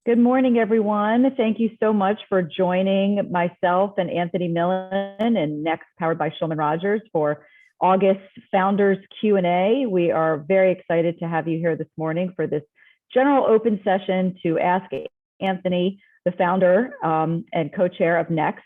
Good morning, everyone. Thank you so much for joining myself and Anthony Millin and Next, powered by Shulman Rogers, for August Founders Q&A. We are very excited to have you here this morning for this general open session to ask Anthony, the founder and co-chair of Next,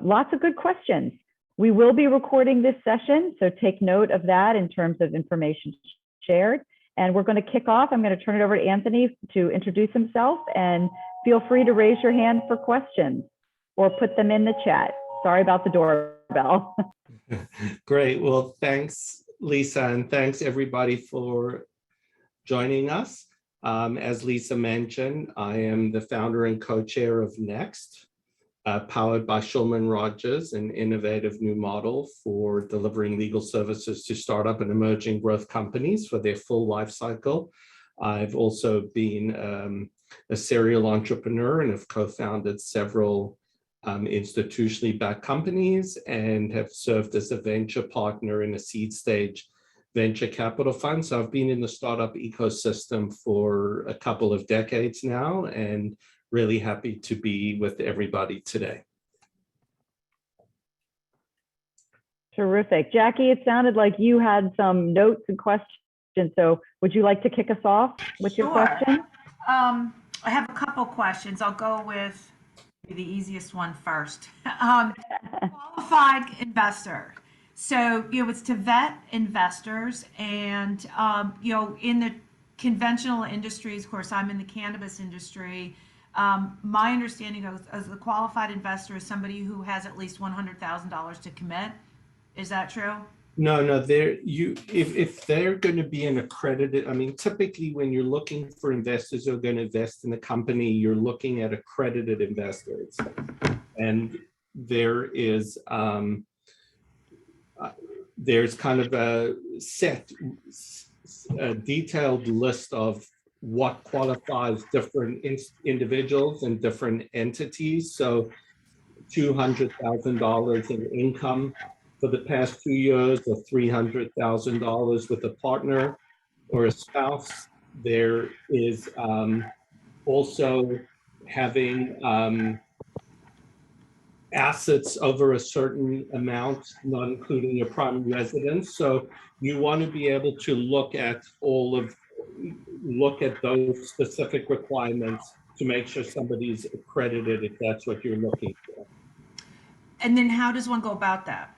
lots of good questions. We will be recording this session, so take note of that in terms of information shared. And we're going to kick off. I'm going to turn it over to Anthony to introduce himself, and feel free to raise your hand for questions or put them in the chat. Sorry about the doorbell. Great. Well, thanks, Lisa, and thanks everybody for joining us. As Lisa mentioned, I am the founder and co-chair of Next, powered by Shulman Rogers, an innovative new model for delivering legal services to startup and emerging growth companies for their full life cycle. I've also been a serial entrepreneur and have co-founded several institutionally backed companies, and have served as a venture partner in a seed stage venture capital fund. So I've been in the startup ecosystem for a couple of decades now, and really happy to be with everybody today. Terrific. Jackie, it sounded like you had some notes and questions. So would you like to kick us off with your question? I have a couple questions. I'll go with the easiest one first. Qualified investor. So, it's to vet investors, and, in the conventional industries, of course, I'm in the cannabis industry. My understanding as a qualified investor is somebody who has at least $100,000 to commit. Is that true? No, if they're going to be an accredited, typically when you're looking for investors who are going to invest in a company, you're looking at accredited investors. And there's kind of a detailed list of what qualifies different individuals and different entities. So $200,000 in income for the past 2 years, or $300,000 with a partner or a spouse. There is also having assets over a certain amount, not including your primary residence. So you want to be able to look at those specific requirements to make sure somebody's accredited, if that's what you're looking for. And then how does one go about that?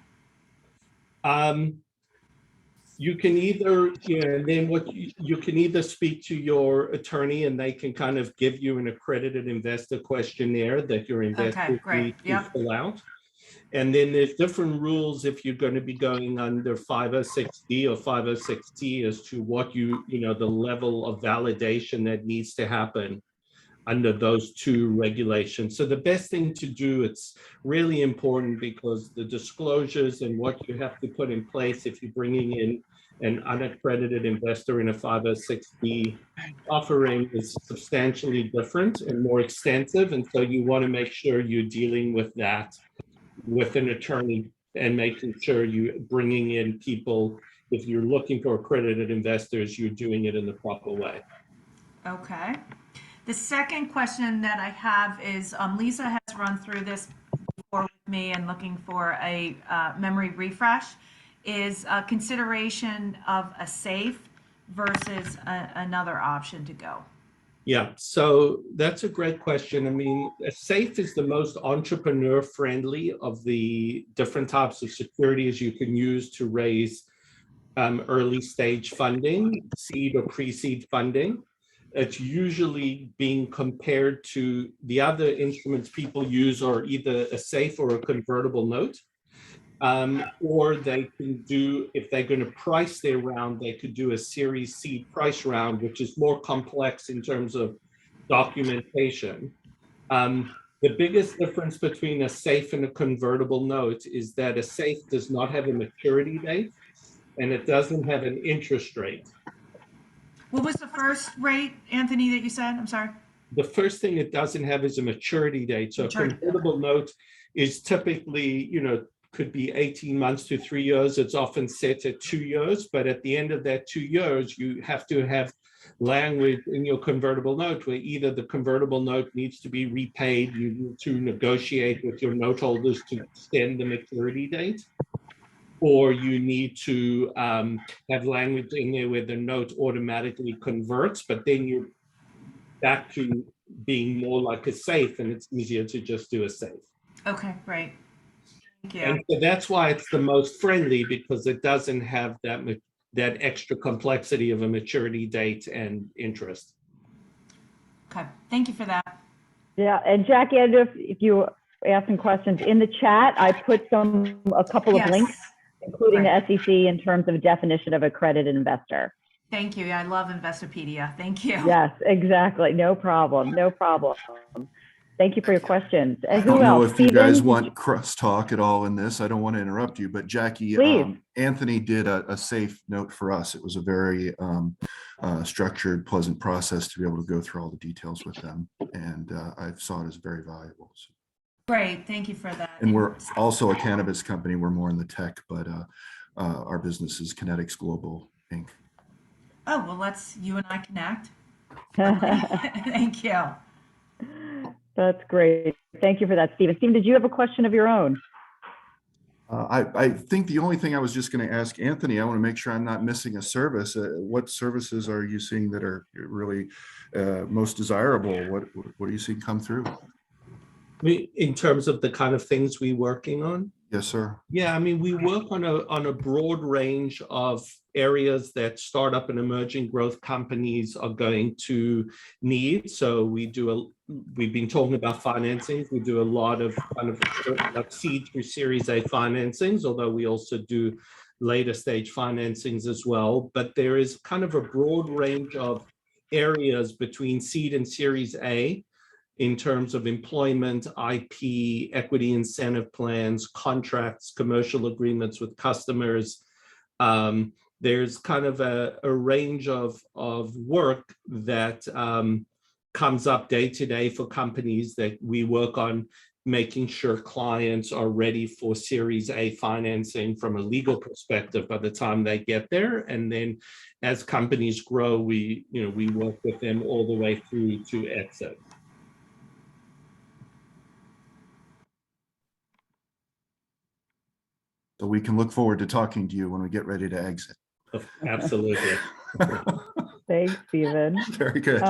You can either, you can either speak to your attorney, and they can kind of give you an accredited investor questionnaire that your investors need to fill out. And then there's different rules if you're going to be going under 506D or 506T as to what the level of validation that needs to happen under those two regulations. So the best thing to do, it's really important, because the disclosures and what you have to put in place if you're bringing in an unaccredited investor in a 506B offering is substantially different and more extensive. And so you want to make sure you're dealing with that with an attorney, and making sure you're bringing in people. If you're looking for accredited investors, you're doing it in the proper way. Okay. The second question that I have is, Lisa has run through this before with me, and looking for a memory refresh, is consideration of a SAFE versus another option to go. Yeah, so that's a great question. A SAFE is the most entrepreneur-friendly of the different types of securities you can use to raise early stage funding, seed or pre-seed funding. It's usually being compared to the other instruments people use, are either a SAFE or a convertible note. Or they can do, if they're going to price their round, they could do a Series C price round, which is more complex in terms of documentation. The biggest difference between a SAFE and a convertible note is that a SAFE does not have a maturity date, and it doesn't have an interest rate. What was the first rate, Anthony, that you said? I'm sorry. The first thing it doesn't have is a maturity date. So a convertible note is typically, could be 18 months to 3 years. It's often set at 2 years, but at the end of that 2 years, you have to have language in your convertible note where either the convertible note needs to be repaid, you need to negotiate with your note holders to extend the maturity date, or you need to have language in there where the note automatically converts, but then you're back to being more like a safe, and it's easier to just do a safe. Okay, great. Thank you. And so that's why it's the most friendly, because it doesn't have that extra complexity of a maturity date and interest. Okay, thank you for that. Yeah, and Jackie, I don't know if you ask some questions in the chat. I put a couple of links, including the SEC in terms of definition of accredited investor. Thank you. Yeah, I love Investopedia. Thank you. Yes, exactly. No problem. No problem. Thank you for your questions. And I don't who know else? if you guys Stephen? want crosstalk at all in this. I don't want to interrupt you, but Jackie, Please. Anthony did a safe note for us. It was a very structured, pleasant process to be able to go through all the details with them. And I saw it as very valuable. So. Great. Thank you for that. And we're also a cannabis company. We're more in the tech, but our business is Kinetics Global, Inc. Oh, well, let's you and I connect. Thank you. That's great. Thank you for that, Stephen. Stephen, did you have a question of your own? I think the only thing I was just going to ask Anthony, I want to make sure I'm not missing a service. What services are you seeing that are really most desirable? What are you seeing come through? In terms of the kind of things we're working on? Yes, sir. Yeah, I mean, we work on a broad range of areas that startup and emerging growth companies are going to need. So we've been talking about financing. We do a lot of kind of like seed through Series A financings, although we also do later stage financings as well. But there is kind of a broad range of areas between seed and Series A in terms of employment, IP, equity incentive plans, contracts, commercial agreements with customers. There's kind of a range of work that comes up day to day for companies that we work on, making sure clients are ready for Series A financing from a legal perspective by the time they get there. And then as companies grow, we work with them all the way through to exit. So we can look forward to talking to you when we get ready to exit. Absolutely. Thanks, Stephen. Very good.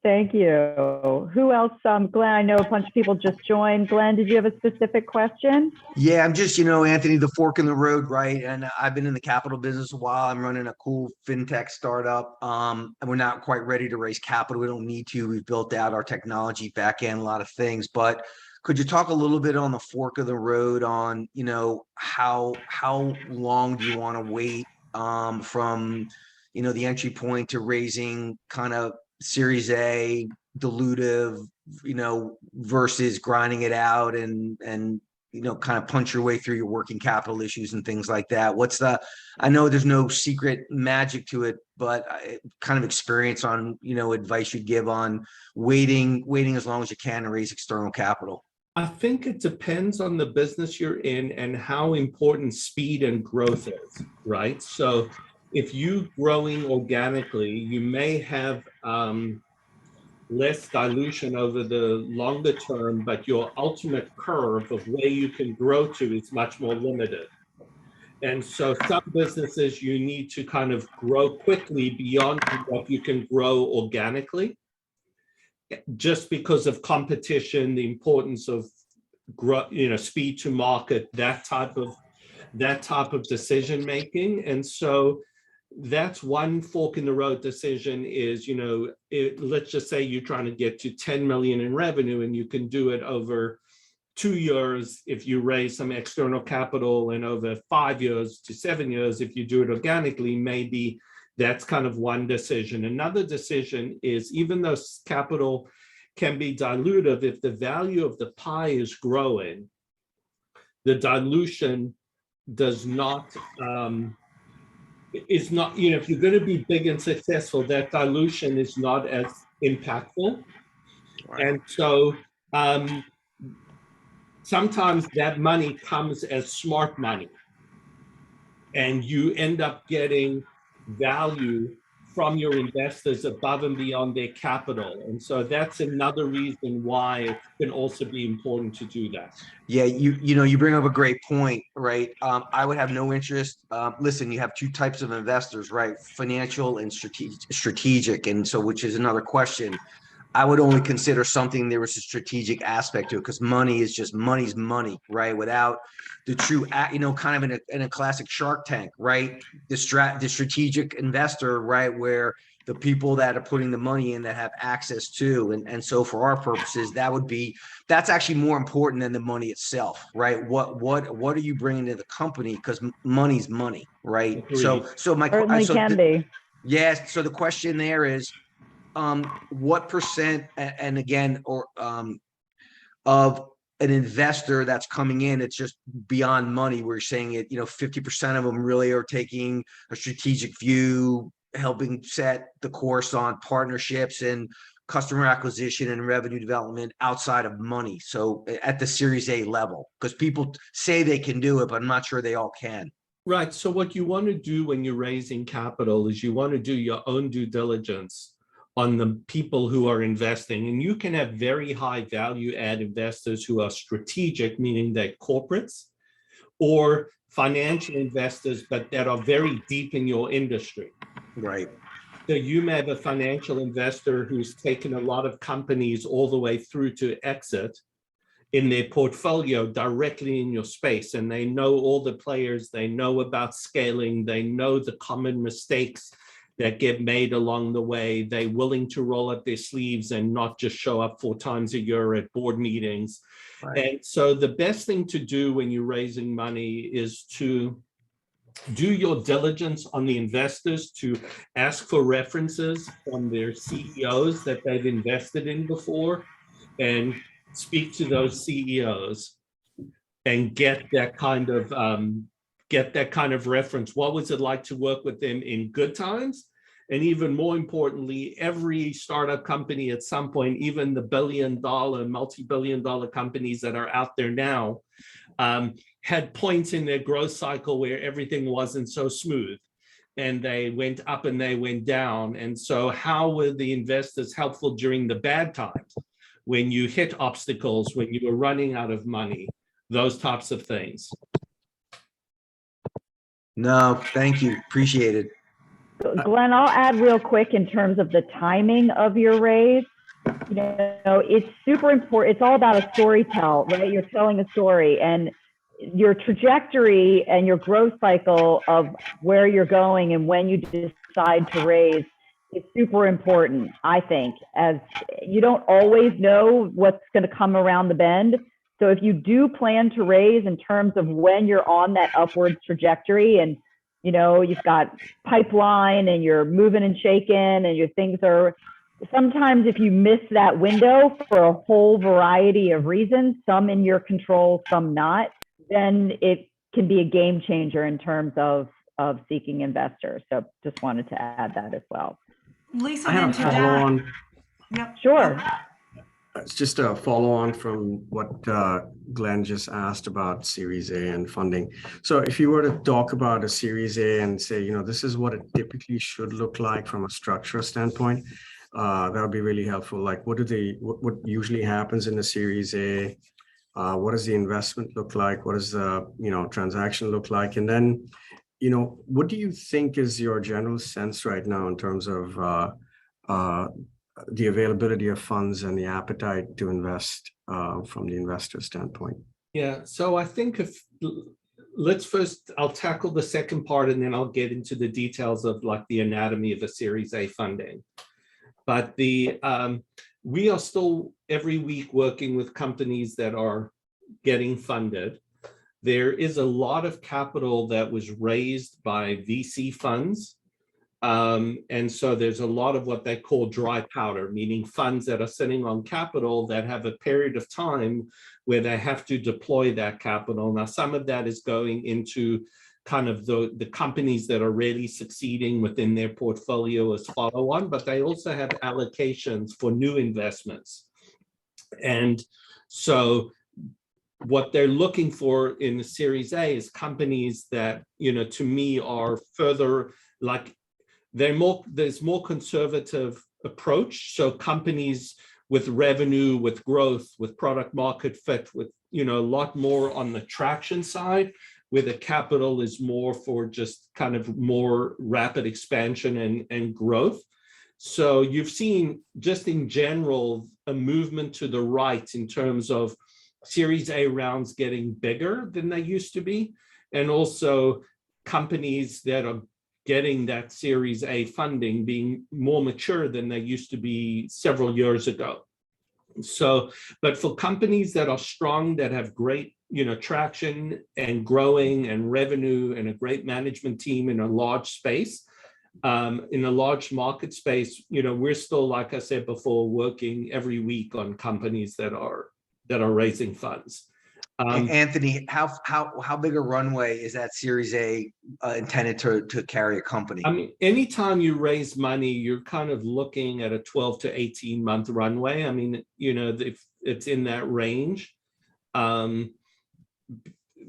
Thank you. Who else? Glenn, I know a bunch of people just joined. Glenn, did you have a specific question? Yeah, I'm just, Anthony, the fork in the road, right? And I've been in the capital business a while. I'm running a cool fintech startup. And we're not quite ready to raise capital. We don't need to. We've built out our technology back end, a lot of things. But could you talk a little bit on the fork of the road on, how long do you want to wait from, the entry point to raising kind of Series A dilutive, versus grinding it out and kind of punch your way through your working capital issues and things like that? I know there's no secret magic to it, but kind of experience on, advice you'd give on waiting as long as you can to raise external capital. I think it depends on the business you're in and how important speed and growth is, right? So if you growing organically, you may have less dilution over the longer term, but your ultimate curve of where you can grow to is much more limited. And so some businesses, you need to kind of grow quickly beyond what you can grow organically, just because of competition, the importance of speed to market, that type of decision making. And so that's one fork in the road decision is, let's just say you're trying to get to 10 million in revenue and you can do it over 2 years if you raise some external capital, and over 5 years to 7 years if you do it organically. Maybe that's kind of one decision. Another decision is, even though capital can be dilutive, if the value of the pie is growing, the dilution does not, is not, if you're going to be big and successful, that dilution is not as impactful. Right. And so sometimes that money comes as smart money, and you end up getting value from your investors above and beyond their capital. And so that's another reason why it can also be important to do that. Yeah, you bring up a great point, right? I would have no interest. Listen, you have two types of investors, right? Financial and strategic. And so, which is another question. I would only consider something there was a strategic aspect to it, because money is just money's money, right? Without the true, kind of in a classic Shark Tank, right? The strategic investor, right, where the people that are putting the money in that have access to, and so for our purposes, that's actually more important than the money itself, right? What are you bringing to the company? Because money's money, right? Agreed. So my Certainly can be. yes. So the question there is, what percent, and again, or of an investor that's coming in, it's just beyond money. We're saying it, 50% of them really are taking a strategic view, helping set the course on partnerships and customer acquisition and revenue development outside of money. So at the Series A level, because people say they can do it, but I'm not sure they all can. Right. So what you want to do when you're raising capital is you want to do your own due diligence on the people who are investing. And you can have very high value add investors who are strategic, meaning they're corporates, or financial investors, but that are very deep in your industry. Right. So you may have a financial investor who's taken a lot of companies all the way through to exit in their portfolio directly in your space. And they know all the players, they know about scaling, they know the common mistakes that get made along the way. They're willing to roll up their sleeves and not just show up 4 times a year at board meetings. Right. And so the best thing to do when you're raising money is to do your diligence on the investors, to ask for references from their CEOs that they've invested in before, and speak to those CEOs and get that kind of reference. What was it like to work with them in good times? And even more importantly, every startup company at some point, even the billion-dollar, multi-billion-dollar companies that are out there now, had points in their growth cycle where everything wasn't so smooth, and they went up and they went down. And so how were the investors helpful during the bad times, when you hit obstacles, when you were running out of money, those types of things? No, thank you. Appreciate it. Glenn, I'll add real quick in terms of the timing of your raise. It's super important. It's all about a storytell, right? You're telling a story, and your trajectory and your growth cycle of where you're going and when you decide to raise is super important, I think, as you don't always know what's going to come around the bend. So if you do plan to raise in terms of when you're on that upward trajectory, and you've got pipeline and you're moving and shaking and your things are, sometimes if you miss that window for a whole variety of reasons, some in your control, some not, then it can be a game changer in terms of seeking investors. So just wanted to add that as well. Lisa, I have a follow on. Yep. Sure. It's just a follow on from what Glenn just asked about Series A and funding. So if you were to talk about a Series A and say, this is what it typically should look like from a structure standpoint, that would be really helpful. Like, what usually happens in a Series A? What does the investment look like? What does the transaction look like? And then, what do you think is your general sense right now in terms of the availability of funds and the appetite to invest from the investor standpoint? Yeah, so I think I'll tackle the second part, and then I'll get into the details of like the anatomy of a Series A funding. But we are still every week working with companies that are getting funded. There is a lot of capital that was raised by VC funds. And so there's a lot of what they call dry powder, meaning funds that are sitting on capital that have a period of time where they have to deploy that capital. Now, some of that is going into kind of the companies that are really succeeding within their portfolio as follow-on, but they also have allocations for new investments. And so what they're looking for in the Series A is companies that, to me, are further, like, there's more conservative approach. So companies with revenue, with growth, with product market fit, with, you know, a lot more on the traction side, where the capital is more for just kind of more rapid expansion and growth. So you've seen just in general a movement to the right in terms of Series A rounds getting bigger than they used to be, and also companies that are getting that Series A funding being more mature than they used to be several years ago. So, but for companies that are strong, that have great, you know, traction and growing and revenue and a great management team in a large space, in a large market space, you know, we're still, like I said before, working every week on companies that are raising funds. Anthony, how big a runway is that Series A intended to carry a company? I mean, anytime you raise money, you're kind of looking at a 12 to 18 month runway. I mean, you know, if it's in that range.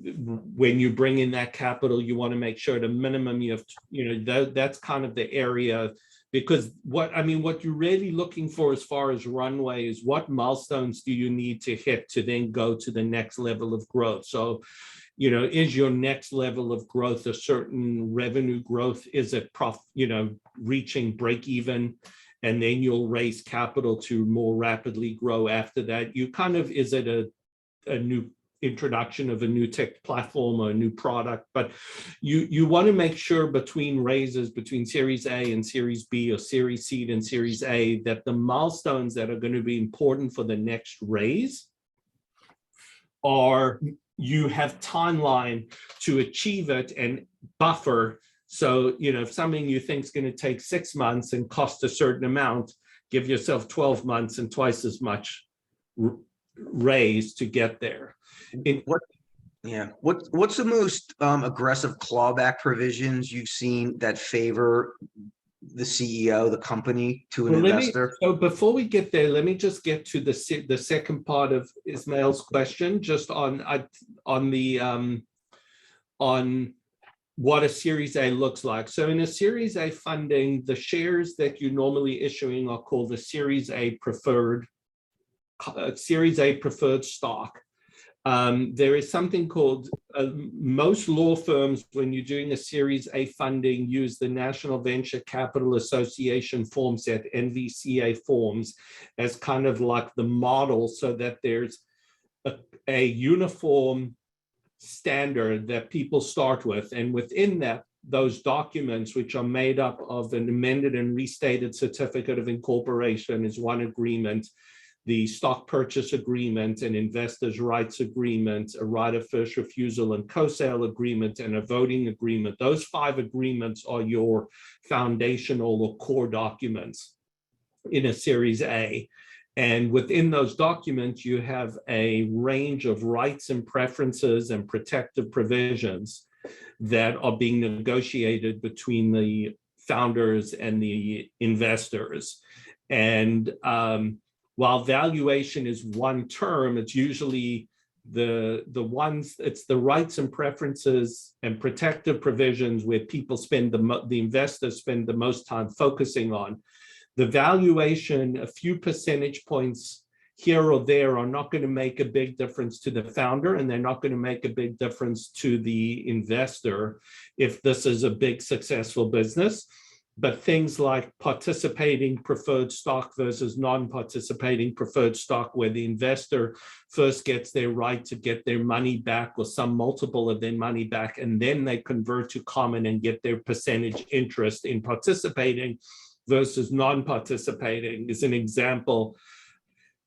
When you bring in that capital, you want to make sure at a minimum you have, you know, that's kind of the area, because what you're really looking for as far as runway is what milestones do you need to hit to then go to the next level of growth. So, you know, is your next level of growth a certain revenue growth? Is it reaching break even, and then you'll raise capital to more rapidly grow after that? You kind of, is it a new introduction of a new tech platform or a new product? But you want to make sure between raises, between Series A and Series B, or Series C and Series A, that the milestones that are going to be important for the next raise are, you have timeline to achieve it and buffer. So, you know, if something you think is going to take 6 months and cost a certain amount, give yourself 12 months and twice as much raise to get there. What's the most aggressive clawback provisions you've seen that favor the CEO, the company, to an investor? So before we get there, let me just get to the second part of Ismail's question, just on what a Series A looks like. So in a Series A funding, the shares that you're normally issuing are called the Series A preferred stock. There is something called, most law firms, when you're doing a Series A funding, use the National Venture Capital Association form set, NVCA forms, as kind of like the model, so that there's a uniform standard that people start with. And within that, those documents, which are made up of an amended and restated certificate of incorporation, is one agreement. The stock purchase agreement, an investor's rights agreement, a right of first refusal and co-sale agreement, and a voting agreement. Those 5 agreements are your foundational or core documents in a Series A. And within those documents, you have a range of rights and preferences and protective provisions that are being negotiated between the founders and the investors. And while valuation is one term, it's usually it's the rights and preferences and protective provisions where people the investors spend the most time focusing on. The valuation, a few percentage points here or there, are not going to make a big difference to the founder, and they're not going to make a big difference to the investor if this is a big successful business. But things like participating preferred stock versus non-participating preferred stock, where the investor first gets their right to get their money back or some multiple of their money back, and then they convert to common and get their percentage interest in participating versus non-participating, is an example.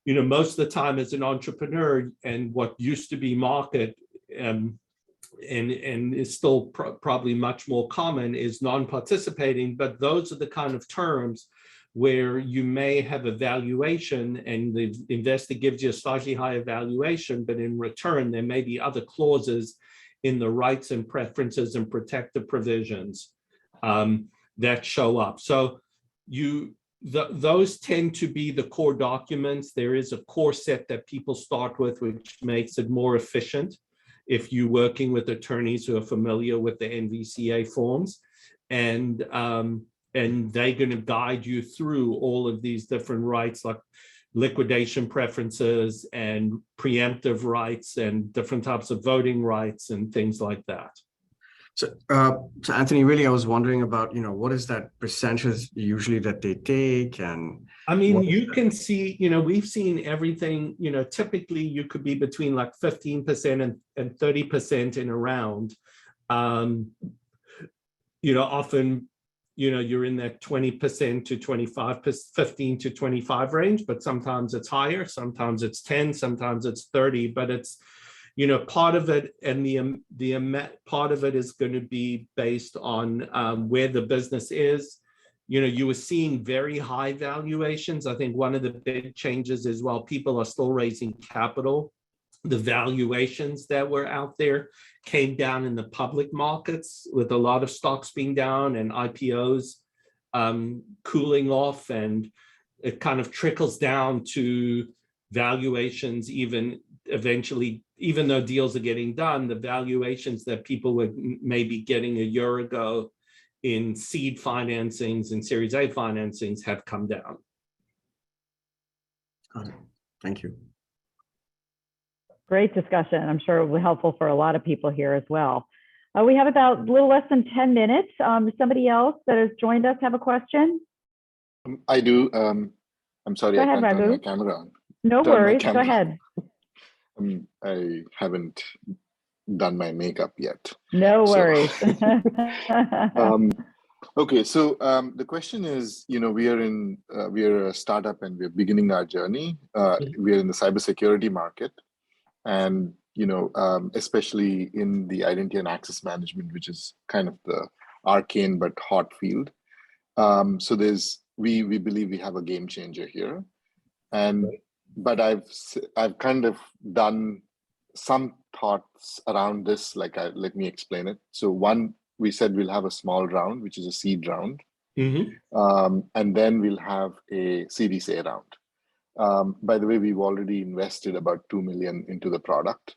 You know, most of the time as an entrepreneur, and what used to be market, and is still probably much more common, is non-participating. But those are the kind of terms where you may have a valuation and the investor gives you a slightly higher valuation, but in return there may be other clauses in the rights and preferences and protective provisions that show up. So those tend to be the core documents. There is a core set that people start with, which makes it more efficient if you're working with attorneys who are familiar with the NVCA forms. And and they're going to guide you through all of these different rights, like liquidation preferences and preemptive rights and different types of voting rights and things like that. So, so Anthony, really, I was wondering about, what is that percentage usually that they take? And I mean, you can see, we've seen everything, typically you could be between like 15% and 30% in a round. Often, you're in that 20% to 25%, 15 to 25 range, but sometimes it's higher, sometimes it's 10, sometimes it's 30, but it's, part of it, and the part of it is going to be based on where the business is. You were seeing very high valuations. I think one of the big changes is while people are still raising capital, the valuations that were out there came down in the public markets, with a lot of stocks being down and IPOs cooling off, and it kind of trickles down to valuations even eventually, even though deals are getting done, the valuations that people were maybe getting a year ago in seed financings and Series A financings have come down. Got it. Thank you. Great discussion. I'm sure it will be helpful for a lot of people here as well. We have about a little less than 10 minutes. Somebody else that has joined us have a question? I do. I'm sorry, I can't turn my camera on. No worries. Go ahead. I haven't done my makeup yet. No worries. Okay, so the question is, we are a startup and we're beginning our journey. We are in the cybersecurity market, and especially in the identity and access management, which is kind of the arcane but hot field. So we believe we have a game changer here, but I've kind of done some thoughts around this. Let me explain it. So one, we said we'll have a small round, which is a seed round, and then we'll have a Series A round. By the way, we've already invested about $2 million into the product,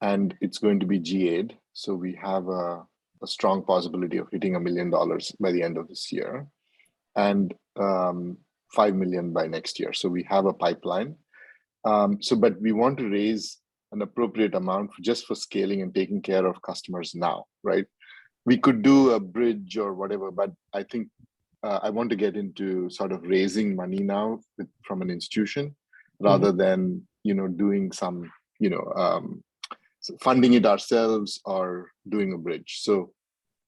and it's going to be GA'd. So we have a strong possibility of hitting $1 million by the end of this year, and $5 million by next year. So we have a pipeline. But we want to raise an appropriate amount just for scaling and taking care of customers now, right? We could do a bridge or whatever, but I think I want to get into sort of raising money now from an institution rather than, doing some, funding it ourselves or doing a bridge. So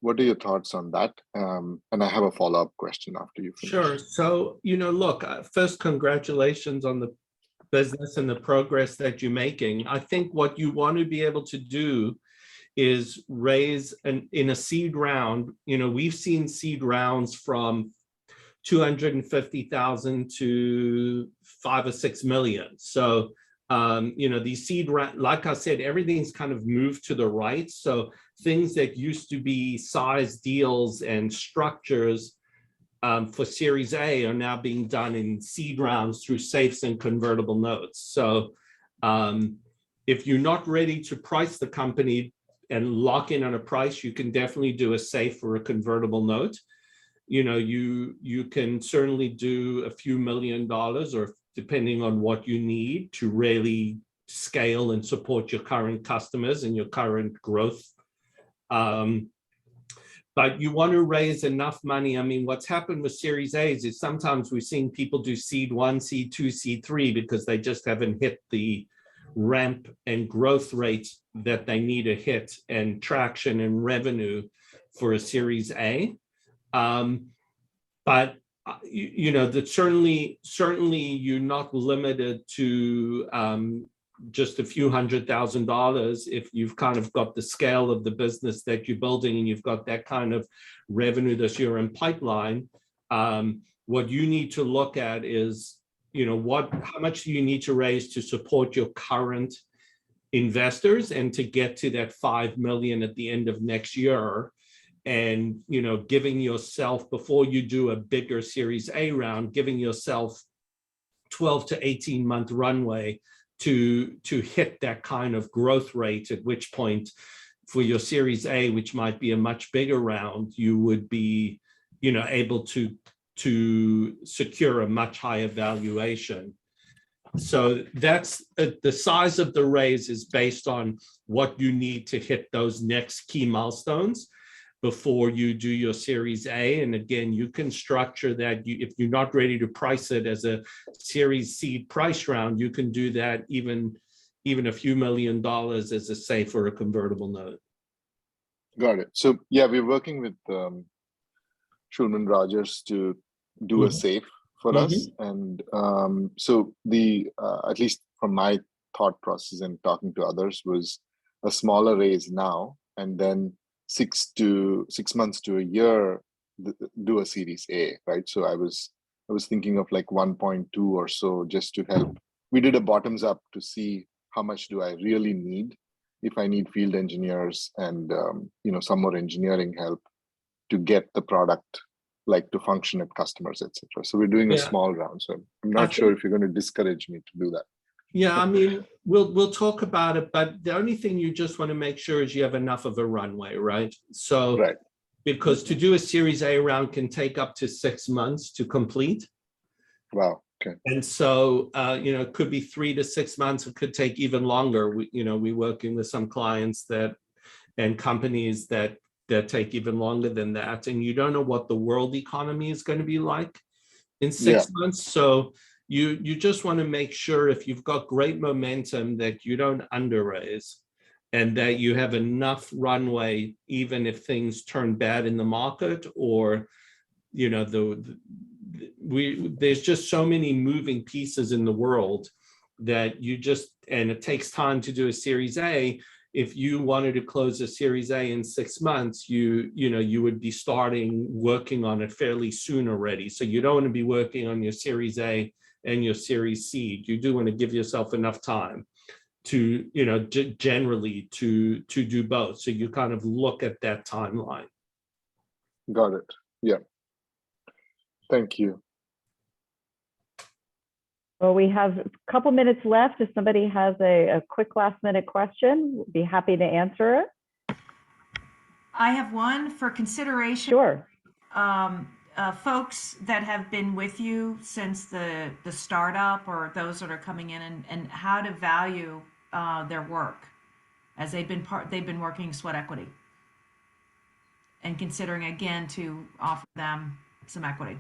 what are your thoughts on that? And I have a follow-up question after you finish. Sure. So, look, first, congratulations on the business and the progress that you're making. I think what you want to be able to do is raise in a seed round. We've seen seed rounds from 250,000 to 5 or 6 million. So, these seed round, like I said, everything's kind of moved to the right. So things that used to be size deals and structures for Series A are now being done in seed rounds through safes and convertible notes. So if you're not ready to price the company and lock in on a price, you can definitely do a safe or a convertible note. You can certainly do a few $1 million, or depending on what you need to really scale and support your current customers and your current growth. But you want to raise enough money. I mean, what's happened with Series A's is sometimes we've seen people do seed 1, seed 2, seed 3 because they just haven't hit the ramp and growth rates that they need to hit and traction and revenue for a Series A. But that certainly you're not limited to just a few $100,000 if you've kind of got the scale of the business that you're building and you've got that kind of revenue this year in pipeline. What you need to look at is, how much do you need to raise to support your current investors and to get to that 5 million at the end of next year. And, giving yourself, before you do a bigger Series A round, giving yourself 12 to 18 month runway to hit that kind of growth rate, at which point for your Series A, which might be a much bigger round, you would be able to secure a much higher valuation. So that's the size of the raise is based on what you need to hit those next key milestones before you do your Series A. And again, you can structure that. If you're not ready to price it as a Series C price round, you can do that even a few $1 million as a say for a convertible note. Got it. So yeah, we're working with Shulman Rogers to do a safe for us. And so at least from my thought process and talking to others, was a smaller raise now, and then 6 months to a year do a Series A, right? So I was thinking of like 1.2 or so, just to help. We did a bottoms up to see how much do I really need, if I need field engineers and some more engineering help to get the product like to function at customers, etc. So we're doing a small round. So I'm not sure if you're going to discourage me to do that. Yeah, I mean, we'll talk about it, but the only thing you just want to make sure is you have enough of a runway, right? So, right. Because to do a Series A round can take up to 6 months to complete. Wow. Okay. And so, it could be 3 to 6 months. It could take even longer. We're working with some clients and companies that take even longer than that. And you don't know what the world economy is going to be like in 6 months. So you just want to make sure, if you've got great momentum, that you don't underraise and that you have enough runway, even if things turn bad in the market, or there's just so many moving pieces in the world that and it takes time to do a Series A. If you wanted to close a Series A in 6 months, you would be starting working on it fairly soon already. So you don't want to be working on your Series A and your Series C. You do want to give yourself enough time to, generally to do both. So you kind of look at that timeline. Got it. Yeah. Thank you. Well, we have a couple minutes left. If somebody has a quick last minute question, we'll be happy to answer it. I have one for consideration. Sure. Folks that have been with you since the startup, or those that are coming in, and how to value their work as they've been working sweat equity, and considering again to offer them some equity.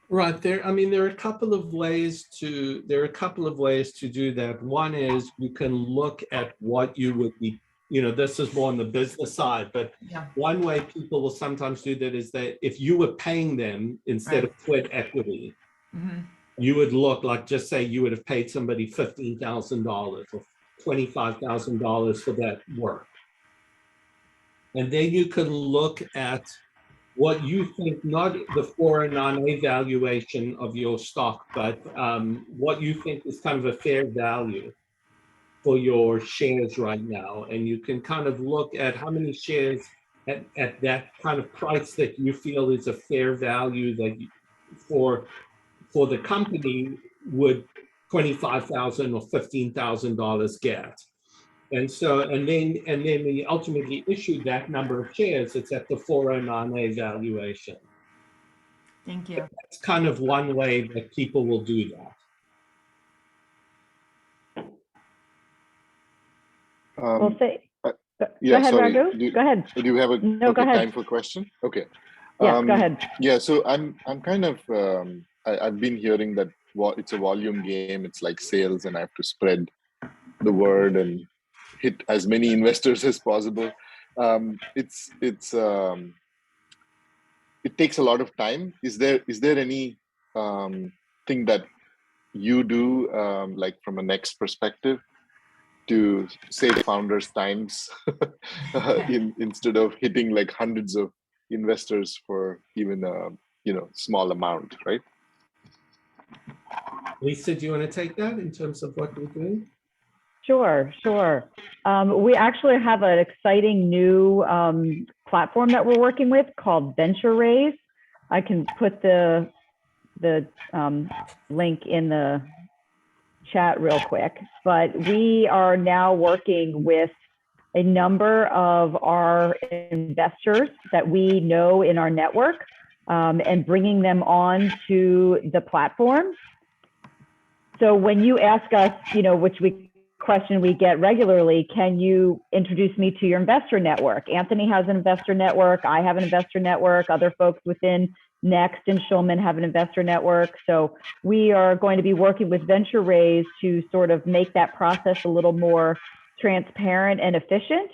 Right. There are a couple of ways to do that. One is you can look at what you would be, this is more on the business side, but one way people will sometimes do that is that if you were paying them instead of sweat equity, you would look like, just say you would have paid somebody $15,000 or $25,000 for that work. And then you can look at what you think, not the 409A valuation of your stock, but what you think is kind of a fair value for your shares right now. And you can kind of look at how many shares at that kind of price that you feel is a fair value that for the company would $25,000 or $15,000 get. And then when you ultimately issue that number of shares, it's at the 409A valuation. Thank you. That's kind of one way that people will do that. We'll say, yeah, go ahead, sorry. Raghu. Go ahead. Do you have go ahead. time for question? Okay. Yeah, go ahead. Yeah, so I'm kind of, I've been hearing that it's a volume game. It's like sales, and I have to spread the word and hit as many investors as possible. It takes a lot of time. Is there any thing that you do, like from a next perspective, to save founders times instead of hitting like hundreds of investors for even a small amount, right? Lisa, do you want to take that in terms of what we're doing? Sure. We actually have an exciting new platform that we're working with called Venture Raise. I can put the link in the chat real quick, but we are now working with a number of our investors that we know in our network. and bringing them on to the platform. So when you ask us, question we get regularly, can you introduce me to your investor network? Anthony has an investor network. I have an investor network. Other folks within Next and Shulman have an investor network. So we are going to be working with Venture Raise to sort of make that process a little more transparent and efficient.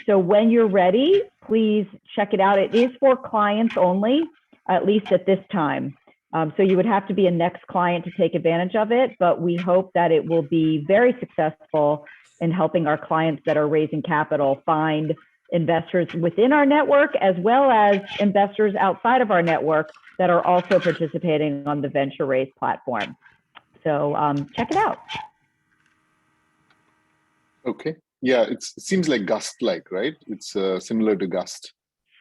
So when you're ready, please check it out. It is for clients only, at least at this time. So you would have to be a Next client to take advantage of it, but we hope that it will be very successful in helping our clients that are raising capital find investors within our network, as well as investors outside of our network that are also participating on the Venture Raise platform. So check it out. Okay. Yeah, it seems like Gust-like, right? It's similar to Gust.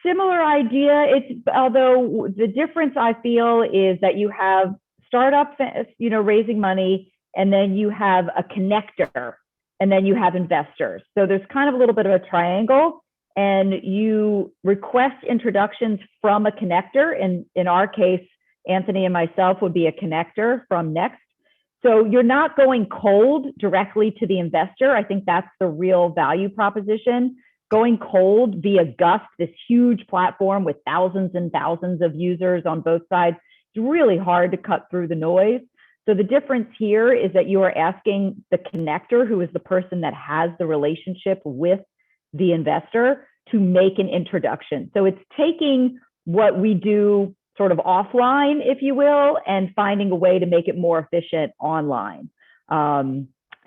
Similar idea. Although the difference I feel is that you have startups, raising money, and then you have a connector, and then you have investors. So there's kind of a little bit of a triangle, and you request introductions from a connector. In our case, Anthony and myself would be a connector from Next. So you're not going cold directly to the investor. I think that's the real value proposition. Going cold via Gust, this huge platform with thousands and thousands of users on both sides, it's really hard to cut through the noise. So the difference here is that you are asking the connector, who is the person that has the relationship with the investor, to make an introduction. So it's taking what we do sort of offline, if you will, and finding a way to make it more efficient online.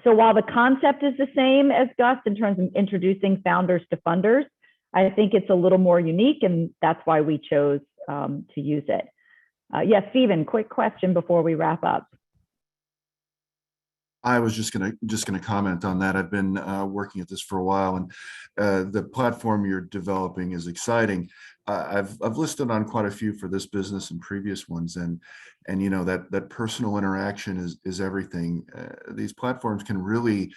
So while the concept is the same as Gust in terms of introducing founders to funders, I think it's a little more unique, and that's why we chose to use it. Yes, Stephen, quick question before we wrap up. I was just gonna comment on that. I've been working at this for a while, and the platform you're developing is exciting. I've listed on quite a few for this business and previous ones, and that personal interaction is everything. These platforms can really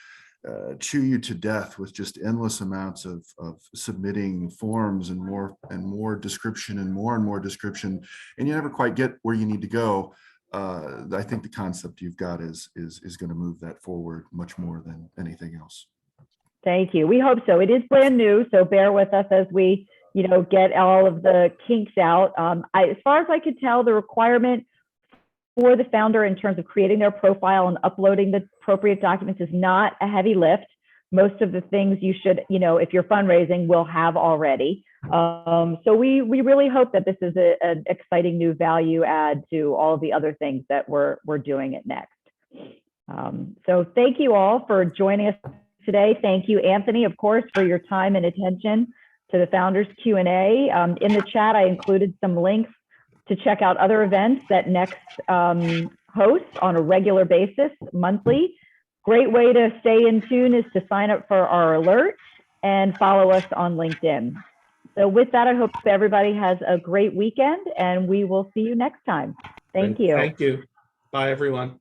chew you to death with just endless amounts of submitting forms and more description and more description, and you never quite get where you need to go. I think the concept you've got is going to move that forward much more than anything else. Thank you. We hope so. It is brand new, so bear with us as we, get all of the kinks out. As far as I could tell, the requirement for the founder in terms of creating their profile and uploading the appropriate documents is not a heavy lift. Most of the things you should, if you're fundraising, will have already. So we really hope that this is an exciting new value add to all of the other things that we're doing at Next. So thank you all for joining us today. Thank you, Anthony, of course, for your time and attention to the Founders Q&A. In the chat, I included some links to check out other events that Next hosts on a regular basis, monthly. Great way to stay in tune is to sign up for our alert and follow us on LinkedIn. So with that, I hope everybody has a great weekend, and we will see you next time. Thank you. Thank you. Bye, everyone.